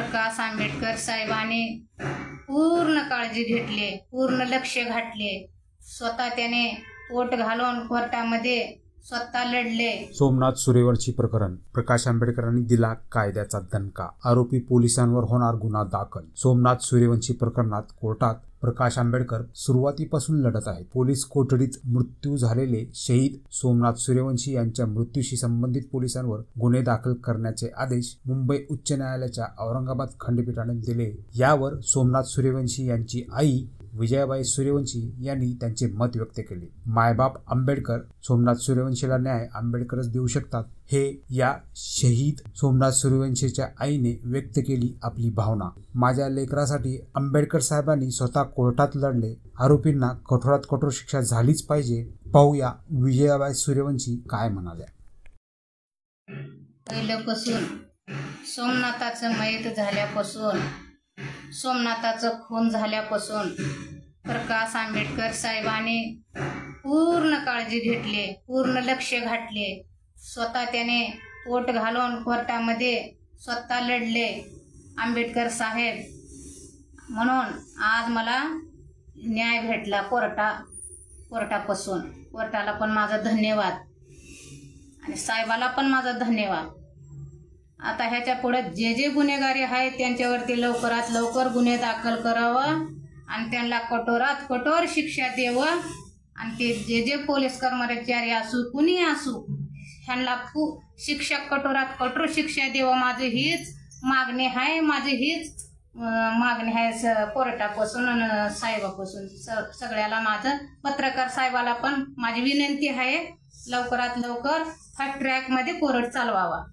प्रकाश आंबेडकर साहेबांनी पूर्ण काळजी घेतली, पूर्ण लक्ष घातले. स्वतः त्याने पोट घालून कोर्टामध्ये स्वतः लढले. सोमनाथ सुरेवंशी प्रकरण. प्रकाश आंबेडकरांनी दिला कायद्याचा दणका. आरोपी पोलिसांवर होणार गुन्हा दाखल. सोमनाथ सुरेवंशी प्रकरणात कोर्टात प्रकाश आंबेडकर सुरुवातीपासून लढत आहेत. पोलीस कोठडीत मृत्यू झालेले शहीद सोमनाथ सुरेवंशी यांच्या मृत्यूशी संबंधित पोलिसांवर गुन्हे दाखल करण्याचे आदेश मुंबई उच्च न्यायालयाच्या औरंगाबाद खंडपीठाने दिले. यावर सोमनाथ सुरेवंशी यांची आई विजयाबाई सुरेवंशी यांनी त्यांचे मत व्यक्त केले. मायबाप आंबेडकर, सोमनाथ सुरेवंशीला न्याय आंबेडकरच देऊ शकतात, हे या शहीद सोमनाथ सुरेवंशीच्या आईने व्यक्त केली आपली भावना. माझ्या लेकरासाठी आंबेडकर साहेबांनी स्वतः कोर्टात लढले. आरोपींना कठोरात कठोर शिक्षा झालीच पाहिजे. पाहूया विजयाबाई सूर्यवंशी काय म्हणाल्या. पहिल्यापासून सोमनाथाचं मयत झाल्यापासून, सोमनाथाचं खून झाल्यापासून प्रकाश आंबेडकर साहेबांनी पूर्ण काळजी घेतली, पूर्ण लक्ष घातले. स्वतः त्याने पोट घालून कोर्टामध्ये स्वतः लढले. आंबेडकर साहेब म्हणून आज मला न्याय भेटला कोर्टापासून. कोर्टाला पण माझा धन्यवाद आणि साहेबाला पण माझा धन्यवाद. आता ह्याच्या पुढे जे गुन्हेगारी आहेत त्यांच्यावरती लवकरात लवकर गुन्हे दाखल करावं आणि त्यांना कठोरात कठोर शिक्षा द्यावं. आणि ते जे पोलीस कर्मचारी असू कुणी असू ह्यांना शिक्षा कठोरात कठोर शिक्षा द्यावं. माझी हीच मागणी आहे, माझी हीच मागणी आहे कोर्टापासून आणि साहेबापासून. सगळ्याला माझं पत्रकार साहेबाला पण माझी विनंती आहे, लवकरात लवकर फास्ट ट्रॅकमध्ये कोर्ट चालवावा.